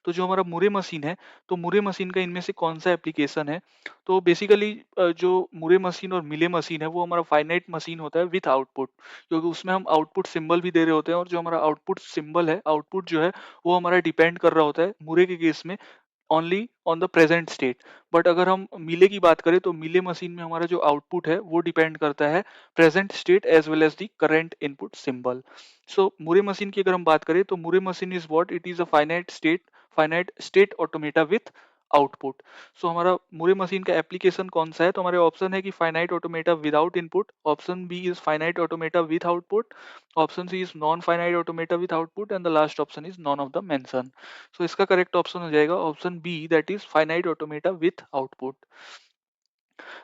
तो जो हमारा मूरे मशीन है, तो मूरे मशीन का इनमें से कौन सा एप्लीकेशन है। तो बेसिकली जो मूरे मशीन और मिले मशीन है वो हमारा फाइनाइट मशीन होता है विथ आउटपुट, क्योंकि उसमें हम आउटपुट सिंबल भी दे रहे होते हैं, और जो हमारा आउटपुट सिंबल है, आउटपुट जो है वो हमारा डिपेंड कर रहा होता है मूरे के केस में only on the present state. But अगर हम मिले की बात करें तो मिले मशीन में हमारा जो आउटपुट है वो डिपेंड करता है present state as well as the current input symbol. So Moore machine की अगर हम बात करें तो Moore machine is what, it is a finite state automata with output. So हमारा मूरे मशीन का एप्लीकेशन कौन सा है। तो हमारे ऑप्शन है कि finite automata without input, option B is finite automata with output, option C is non finite automata with output, and the last option is none of the mention. So इसका correct option हो जाएगा option B that is finite automata with output.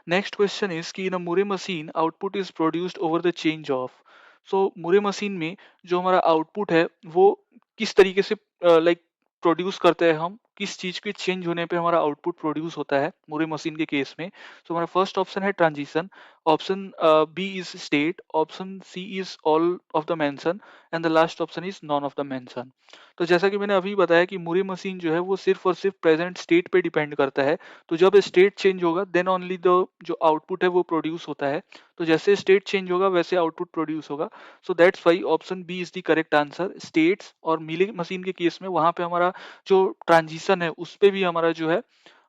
Next question is कि in a Moore machine output is produced over the change of. So Moore machine में जो हमारा output है वो किस तरीके से लाइक प्रोड्यूस करते हैं, हम किस चीज के चेंज होने पे हमारा आउटपुट प्रोड्यूस होता है मूरे मशीन के केस में। तो हमारा फर्स्ट ऑप्शन है transition, option B is state, option C is all of the mention, and the last option is none of the mention. तो जैसा कि मैंने अभी बताया कि मूरे मशीन जो है वो सिर्फ और सिर्फ प्रेजेंट स्टेट पे डिपेंड करता है। तो जब स्टेट चेंज होगा देन ओनली द जो आउटपुट है वो प्रोड्यूस होता है। तो जैसे स्टेट चेंज होगा वैसे आउटपुट प्रोड्यूस होगा। So that's why option B is the correct answer. States और मिली मशीन के केस में वहां पे हमारा जो ट्रांजिशन है उस पे भी हमारा जो है,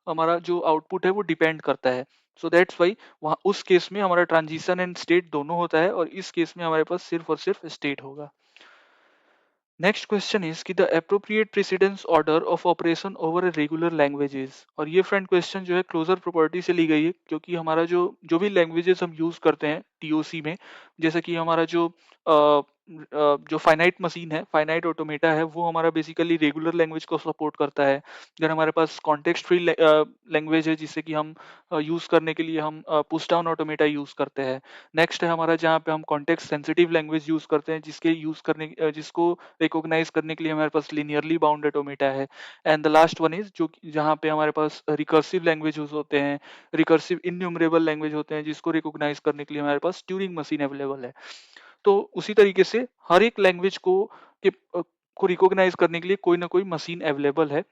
हमारा जो आउटपुट है वो डिपेंड करता है। सो दैट्स वाई वहाँ उस केस में हमारा ट्रांजिशन एंड स्टेट दोनों होता है, और इस केस में हमारे पास सिर्फ और सिर्फ स्टेट होगा। नेक्स्ट क्वेश्चन इज कि the appropriate precedence order of operation over a regular languages. और ये फ्रेंड क्वेश्चन जो है क्लोजर प्रॉपर्टी से ली गई है, क्योंकि हमारा जो जो भी लैंग्वेजेस हम यूज करते हैं टीओसी में, जैसे कि हमारा जो फाइनाइट मशीन है, फाइनाइट ऑटोमेटा है, वो हमारा बेसिकली रेगुलर लैंग्वेज को सपोर्ट करता है। देन हमारे पास कॉन्टेक्स्ट फ्री लैंग्वेज है, जिससे कि हम यूज करने के लिए हम पुश डाउन ऑटोमेटा यूज करते हैं। नेक्स्ट है हमारा जहाँ पे हम कॉन्टेक्स्ट सेंसिटिव लैंग्वेज यूज करते हैं, जिसको रिकॉग्नाइज करने के लिए हमारे पास लिनियरली बाउंड ऑटोमेटा है। And the last one is जो जहाँ पे हमारे पास रिकर्सिव लैंग्वेज होते हैं, रिकर्सिव इनन्यूमरेबल लैंग्वेज होते हैं, जिसको रिकॉग्नाइज करने के लिए हमारे पास ट्यूरिंग मशीन अवेलेबल है। तो उसी तरीके से हर एक लैंग्वेज को रिकॉग्नाइज करने के लिए कोई ना कोई मशीन अवेलेबल है।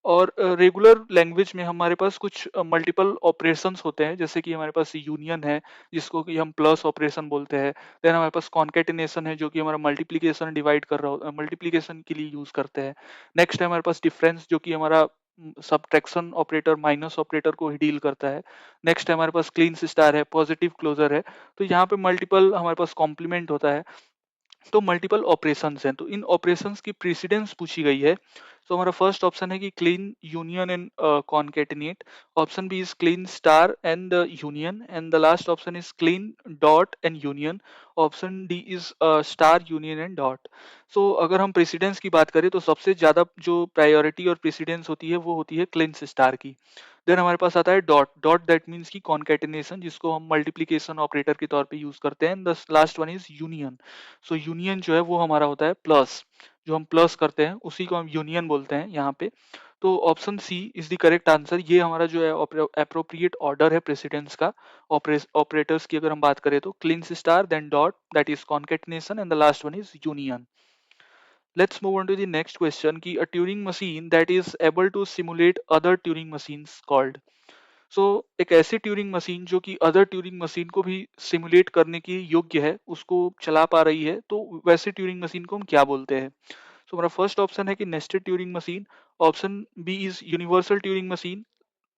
और रेगुलर लैंग्वेज में हमारे पास कुछ मल्टीपल ऑपरेशंस होते हैं, जैसे कि हमारे पास यूनियन है, जिसको कि हम प्लस ऑपरेशन बोलते हैं। देन हमारे पास कॉन्केटिनेशन है, जो कि हमारा मल्टीप्लिकेशन डिवाइड कर रहा हो, मल्टीप्लिकेशन के लिए यूज करते हैं। नेक्स्ट है हमारे पास डिफरेंस, जो कि हमारा सब्ट्रैक्शन ऑपरेटर, माइनस ऑपरेटर को ही डील करता है। नेक्स्ट है हमारे पास क्लीन स्टार है, पॉजिटिव क्लोजर है। तो यहाँ पे मल्टीपल हमारे पास कॉम्प्लीमेंट होता है। तो मल्टीपल ऑपरेशंस हैं, तो इन ऑपरेशंस की प्रेसिडेंस पूछी गई है। तो हमारा फर्स्ट ऑप्शन है कि clean union and concatenate. Option B is clean star and union, and the last option is clean dot and union. Option D is star union and dot. So अगर हम precedence की बात करें, तो सबसे ज्यादा जो प्रायोरिटी और प्रेसिडेंस होती है, वो होती है क्लीन स्टार की। देन हमारे पास आता है डॉट। डॉट दैट मीन्स की कॉन्केटिनेशन, जिसको हम मल्टीप्लिकेशन ऑपरेटर के तौर पे यूज करते हैं। The last one is union. So union जो है वो हमारा होता है प्लस। जो हम प्लस करते हैं उसी को हम यूनियन बोलते हैं यहाँ पे। तो option C is the correct answer. ये हमारा जो है अप्रोप्रिएट ऑर्डर है प्रेसिडेंस का। ऑपरेटर्स की अगर हम बात करें, तो Kleene star, then dot, that is concatenation, and the last one is union. Let's move on to the next question कि a Turing machine that is able to simulate other Turing machines called। सो एक ऐसी Turing machine जो कि other Turing machine को भी simulate करने की योग्य है, उसको चला पा रही है, तो वैसे ट्यूरिंग मशीन को हम क्या बोलते हैं? सो हमारा फर्स्ट ऑप्शन है कि nested turing machine. Option B is universal turing machine.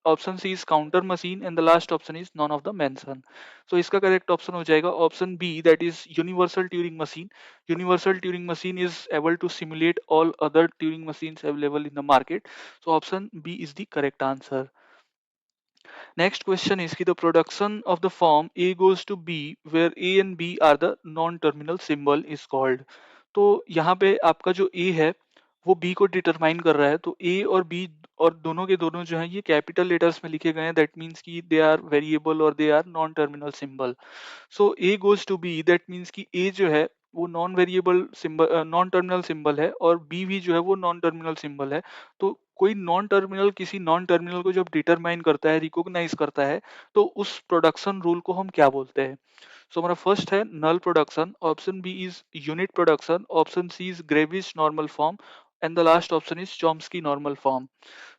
Option C is counter machine, and the last option is none of the mention. So इसका करेक्ट ऑप्शन हो जाएगा option B, that is universal turing machine. Universal turing machine is able to simulate all other turing machines available in the market. So option B is the correct answer. Next question is the production of the form A goes to B where A and B are the non-terminal symbol is called। तो यहाँ पे आपका जो A है वो B को determine कर रहा है। तो A और B और दोनों के दोनों जो है ये कैपिटल लेटर्स में लिखे गए हैं। दैट मीन्स कि दे आर वेरिएबल और they are non terminal symbol. So A goes to B, that means कि ए जो है वो non variable symbol, non terminal symbol है, और बी भी जो है वो नॉन टर्मिनल सिंबल है। तो कोई नॉन टर्मिनल किसी नॉन टर्मिनल को जब डिटरमाइन करता है, रिकॉग्नाइज करता है, तो उस प्रोडक्शन रूल को हम क्या बोलते हैं? सो हमारा फर्स्ट है null production, option B is unit production, option C is Greibach normal form, and the last option is Chomsky normal form.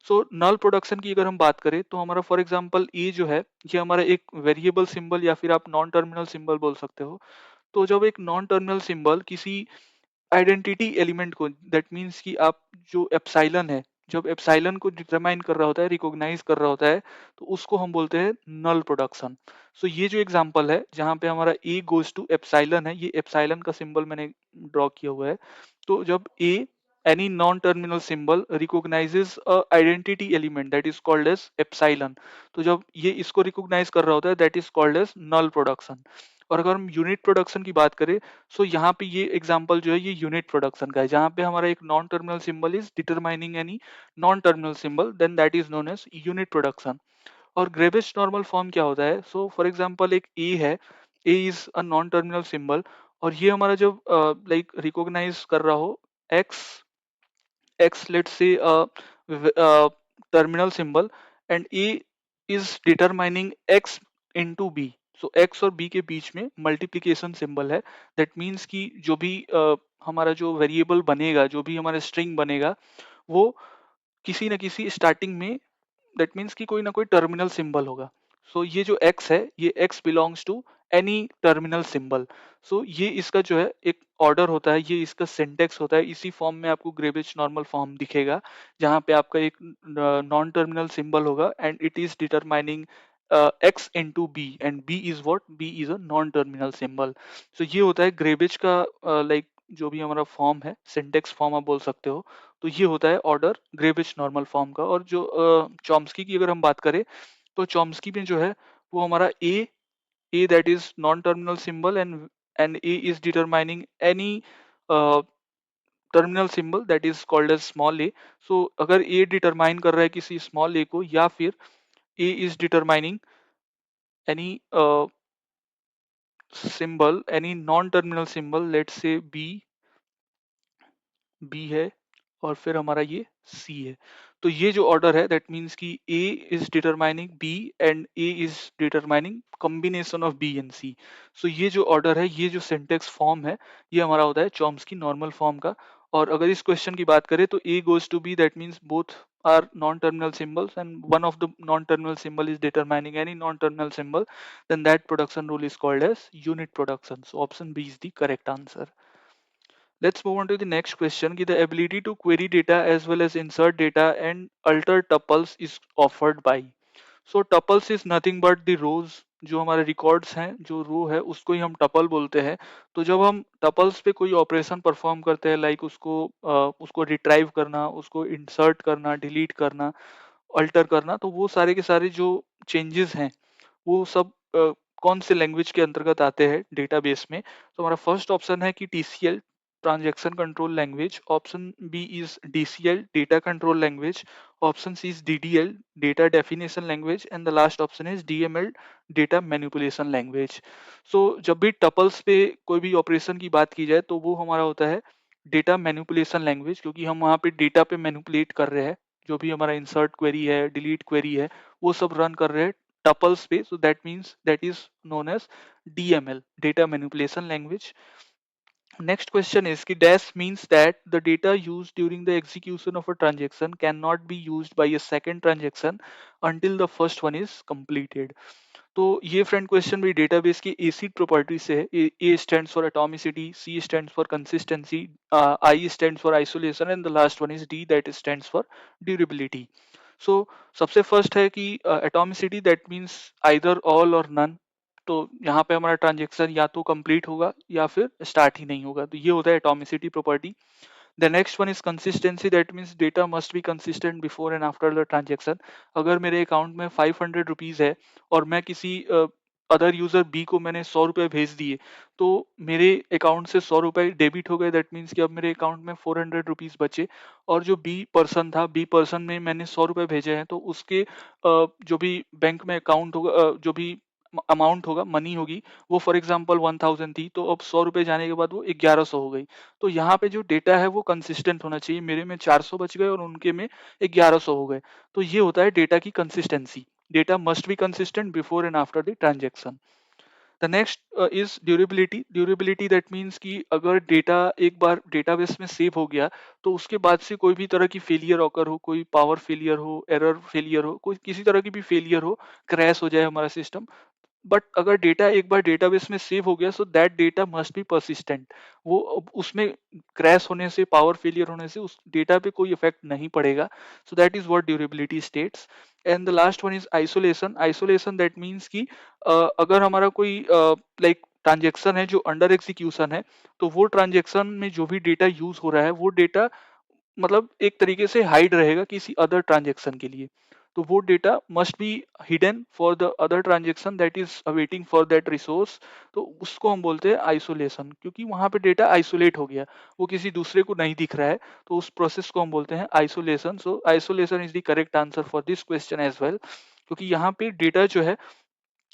So null production की अगर हम बात करें, तो हमारा फॉर एग्जांपल ए जो है, ये हमारा एक वेरिएबल सिंबल या फिर आप नॉन टर्मिनल सिंबल बोल सकते हो। तो जब एक नॉन टर्मिनल सिंबल किसी आइडेंटिटी एलिमेंट को, दैट मीन्स कि आप जो एप्साइलन है, जब एप्साइलन को डिटरमाइन कर रहा होता है, रिकॉग्नाइज कर रहा होता है, तो उसको हम बोलते हैं नल प्रोडक्शन। सो ये जो एग्जांपल है जहाँ पे हमारा ए गोज टू एप्साइलन है, ये एप्साइलन का सिंबल मैंने ड्रॉ किया हुआ है। तो जब ए any non-terminal symbol recognizes a identity element that is called as epsilon। तो जब ये इसको रिकॉग्नाइज कर रहा होता है, that is called as null production। और अगर हम यूनिट प्रोडक्शन की बात करें, सो यहाँ पे ये एग्जांपल जो है ये यूनिट प्रोडक्शन का है, जहाँ पे हमारा एक non terminal symbol is determining any non terminal symbol, then that is known as unit production. और ग्रेवेस्ट नॉर्मल फॉर्म क्या होता है? सो फॉर एग्जांपल एक ए है, A is a non terminal symbol, और ये हमारा जब लाइक रिकॉग्नाइज कर रहा हो x, let's say terminal symbol, and a is determining x into b। So x और b के बीच में मल्टीप्लिकेशन सिंबल है। दैट मीन्स कि जो भी हमारा जो वेरिएबल बनेगा, जो भी हमारा स्ट्रिंग बनेगा, वो किसी न किसी स्टार्टिंग में, दैट मीन्स कि कोई ना कोई टर्मिनल सिंबल होगा। सो ये जो x है, ये x belongs to any terminal symbol. So ये इसका जो है एक ऑर्डर होता है, ये इसका सिंटेक्स होता है। इसी फॉर्म में आपको ग्रेवेज नॉर्मल फॉर्म दिखेगा, जहाँ पे आपका एक नॉन टर्मिनल सिंबल होगा, and it is determining x into b, and b is what? b is a non terminal symbol। सो ये होता है ग्रेवेज का जो भी हमारा फॉर्म है, सिंटेक्स फॉर्म आप बोल सकते हो, तो ये होता है ऑर्डर ग्रेविश नॉर्मल फॉर्म का। और जो चॉम्स्की की अगर हम बात करें, तो चॉम्स्की में जो है वो हमारा A that is non terminal symbol, and A is determining any terminal symbol that is called as small a. So अगर ए डिटरमाइन कर रहा है किसी स्मॉल ए को, या फिर A is determining any symbol, any non-terminal symbol, let's say B है और फिर हमारा ये सी है। तो ये जो ऑर्डर है दैट मीन्स कि A is determining B and A is determining combination of B and C. So ये जो ऑर्डर है, ये जो सिंटेक्स फॉर्म है, ये हमारा होता है चॉम्स्की नॉर्मल फॉर्म का। और अगर इस क्वेश्चन की बात करें तो A goes to B, that means both are non terminal symbols and one of the non terminal symbol is determining any non terminal symbol, then that production rule is called as unit production. So option B is the correct answer. Let's move on to the next question. The ability to query data as well as insert data and alter tuples is offered by. So tuples is nothing but the rows, जो हमारे records हैं, जो रो है उसको ही हम tuple बोलते हैं। तो जब हम टपल्स पे कोई ऑपरेशन परफॉर्म करते हैं, लाइक उसको रिट्राइव करना, उसको इंसर्ट करना, डिलीट करना, अल्टर करना, तो वो सारे के सारे जो चेंजेस हैं वो सब कौन से लैंग्वेज के अंतर्गत आते हैं डेटाबेस में। तो हमारा फर्स्ट ऑप्शन है कि TCL, transaction control language. Option B is DCL, data control language. Option C is DDL, data definition language. And the last option is DML, data manipulation language. So जब भी tuples पे कोई भी operation की बात की जाए तो वो हमारा होता है डेटा मैनिपुलेशन लैंग्वेज, क्योंकि हम वहाँ पे डेटा पे मैनिपुलेट कर रहे हैं। जो भी हमारा इंसर्ट क्वेरी है, डिलीट क्वेरी है, वो सब रन कर रहे हैं tuple space. So that means that is known as DML, data manipulation language. Next question is कि dash means that the data used during the execution of a transaction cannot be used by a second transaction until the first one is completed. तो ये friend question भी database की acid property से है। A stands for atomicity, C stands for consistency, I stands for isolation, and the last one is D that stands for durability. So सबसे first है कि atomicity, that means either all or none. तो यहाँ पे हमारा transaction या तो complete होगा या फिर स्टार्ट ही नहीं होगा, तो ये होता है atomicity property. The next one is consistency, that means data must be consistent before and after the transaction. अगर मेरे अकाउंट में 500 रुपीज है और मैं किसी अदर यूजर बी को मैंने 100 रुपए भेज दिए, तो मेरे अकाउंट से 100 रुपए डेबिट हो गए, दैट मीन्स कि अब मेरे अकाउंट में 400 रुपीज बचे। और जो बी पर्सन था, बी पर्सन में मैंने 100 रुपए भेजे हैं, तो उसके जो भी बैंक में अकाउंट होगा, जो भी अमाउंट होगा, मनी होगी, वो फॉर एग्जाम्पल 1000 थी, तो अब 100 रुपए जाने के बाद वो 1100 हो गई। तो यहाँ पे जो डेटा है वो कंसिस्टेंट होना चाहिए, मेरे में 400 बच गए और उनके में 1100 हो गए। तो ये होता है डेटा की consistency. Data must be consistent before and after the transaction. The next is durability. Durability that means कि अगर डेटा एक बार डेटाबेस में सेव हो गया, तो उसके बाद से कोई भी तरह की फेलियर ऑकर हो, कोई पावर फेलियर हो, एरर फेलियर हो, कोई किसी तरह की भी फेलियर हो, क्रैश हो जाए हमारा सिस्टम, बट अगर डेटा एक बार डेटाबेस में सेव हो गया, so that data must be persistent. वो उसमें क्रैश होने से, पावर फेलियर होने से उस डेटा पे कोई इफेक्ट नहीं पड़ेगा। So that is what durability states. And the last one is isolation. Isolation that means कि अगर हमारा कोई लाइक ट्रांजेक्शन है जो अंडर एग्जीक्यूशन है, तो वो ट्रांजेक्शन में जो भी डेटा यूज हो रहा है, वो डेटा मतलब एक तरीके से हाइड रहेगा किसी अदर ट्रांजेक्शन के लिए। तो वो data must be hidden for the other transaction that is awaiting for that resource. तो उसको हम बोलते हैं आइसोलेशन, क्योंकि वहां पे डेटा आइसोलेट हो गया, वो किसी दूसरे को नहीं दिख रहा है, तो उस प्रोसेस को हम बोलते हैं isolation. So isolation is the correct answer for this question as well, क्योंकि यहाँ पे डेटा जो है,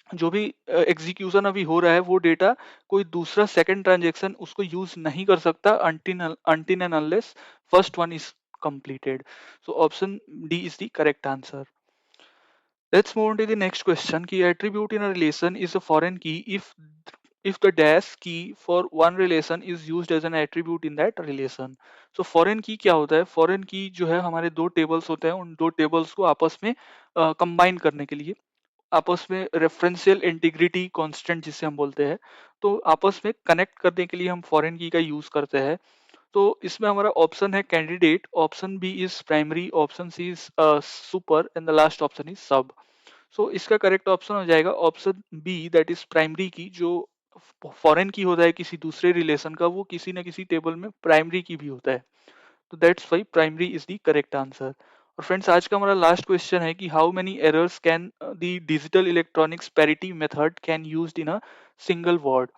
जो भी एग्जीक्यूशन अभी हो रहा है, वो डेटा कोई दूसरा सेकंड ट्रांजेक्शन उसको यूज नहीं कर सकता until and unless first one is completed. So option D is the correct answer. Let's move on to the next question. Key attribute in a relation is a foreign key if the dash key for one relation is used as an attribute in that relation. So foreign key क्या होता है? Foreign key जो है, हमारे दो tables होते हैं, उन दो टेबल्स को आपस में कंबाइन करने के लिए, आपस में रेफरेंशियल इंटीग्रिटी कांस्टेंट जिसे हम बोलते हैं, तो आपस में कनेक्ट करने के लिए हम फॉरेन की का यूज करते हैं। तो इसमें हमारा ऑप्शन है candidate, option B is primary, option C is super, and the last option is sub. So इसका करेक्ट ऑप्शन हो जाएगा option B, that is primary key, जो फॉरेन की होता है किसी दूसरे रिलेशन का, वो किसी ना किसी टेबल में प्राइमरी की भी होता है। तो that's why primary is the correct answer. और फ्रेंड्स आज का हमारा लास्ट क्वेश्चन है कि how many errors can the digital electronics parity method can used in a single word.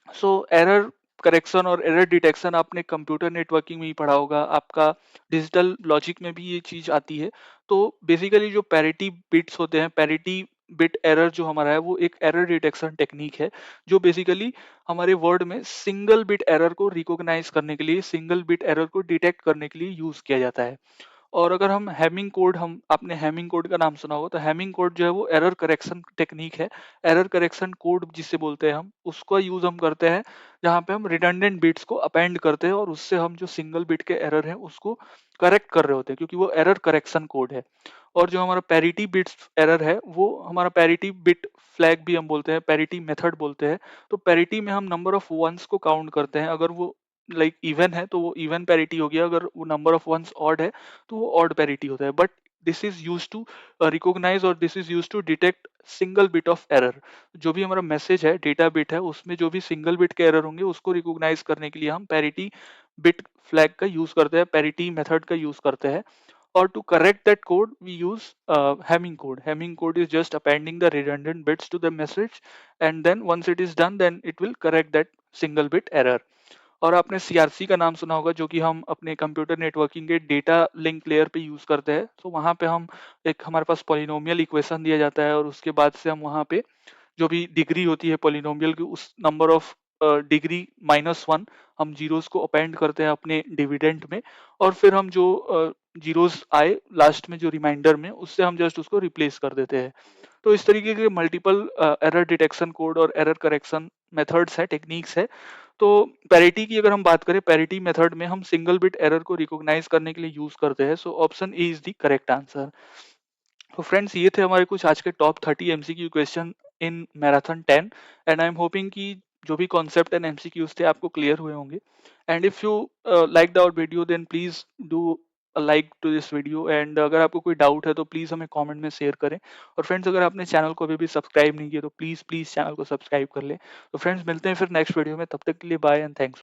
So error correction और एरर डिटेक्शन आपने कंप्यूटर नेटवर्किंग में ही पढ़ा होगा, आपका डिजिटल लॉजिक में भी ये चीज आती है। तो बेसिकली जो पैरिटी बिट्स होते हैं, पैरिटी बिट एरर जो हमारा है, वो एक एरर डिटेक्शन टेक्निक है जो बेसिकली हमारे वर्ड में सिंगल बिट एरर को रिकॉग्नाइज करने के लिए, सिंगल बिट एरर को डिटेक्ट करने के लिए यूज किया जाता है। और अगर हम हैमिंग कोड, हम आपने हैमिंग कोड का नाम सुना होगा, तो हैमिंग कोड जो है वो एरर करेक्शन टेक्निक है। एरर करेक्शन कोड जिसे बोलते हैं हम, उसका यूज हम करते हैं जहाँ पे हम रिडंडेंट बिट्स को अपेंड करते हैं और उससे हम जो सिंगल बिट के एरर है उसको करेक्ट कर रहे होते हैं, क्योंकि वो एरर करेक्शन कोड है। और जो हमारा पैरिटी बिट्स एरर है वो हमारा पैरिटी बिट फ्लैग भी हम बोलते हैं, पैरिटी मेथड बोलते हैं। तो पैरिटी में हम नंबर ऑफ वंस को काउंट करते हैं, अगर वो लाइक इवन है तो वो इवन पैरिटी हो गया, अगर वो नंबर ऑफ वंस ऑड है तो वो ऑड पैरिटी होता है। But this is use to recognize or this is use to detect single bit of error. जो भी हमारा मैसेज है, डेटा बिट है, उसमें जो भी सिंगल बिट के एरर होंगे उसको रिकॉग्नाइज करने के लिए हम पैरिटी बिट फ्लैग का यूज करते हैं, पैरिटी मेथड का यूज करते हैं। Or to correct that code, we use Hamming code. Hamming code is just appending the redundant bits to the message, and then once it is done, then it will correct that single bit error. और आपने CRC का नाम सुना होगा, जो कि हम अपने कंप्यूटर नेटवर्किंग के डेटा लिंक लेयर पे यूज करते हैं। तो वहां पे हम एक, हमारे पास पॉलिनोमियल इक्वेशन दिया जाता है और उसके बाद से हम वहां पे जो भी डिग्री होती है पॉलिनोमियल की, उस नंबर ऑफ डिग्री -1 हम जीरोस को अपेंड करते हैं अपने डिविडेंड में, और फिर हम जो जीरोस आए लास्ट में जो रिमाइंडर में, उससे हम जस्ट उसको रिप्लेस कर देते हैं। तो इस तरीके के मल्टीपल एरर डिटेक्शन कोड और एरर करेक्शन मेथड्स है, टेक्निक्स है। तो पैरिटी की अगर हम बात करें, पैरिटी मेथड में हम सिंगल बिट एरर को रिकॉग्नाइज करने के लिए यूज करते हैं। So option A is the correct answer. तो फ्रेंड्स ये थे हमारे कुछ आज के top 30 MCQ question in marathon 10। And I am hoping कि जो भी कॉन्सेप्ट एंड एमसीक्यूज थे आपको क्लियर हुए होंगे। And if you like our video, then please do like to this video. And अगर आपको कोई डाउट है तो प्लीज हमें कमेंट में शेयर करें। और फ्रेंड्स अगर आपने चैनल को अभी भी सब्सक्राइब नहीं किया तो प्लीज प्लीज चैनल को सब्सक्राइब कर ले। तो फ्रेंड्स मिलते हैं फिर नेक्स्ट वीडियो में, तब तक के लिए बाय एंड थैंक्स।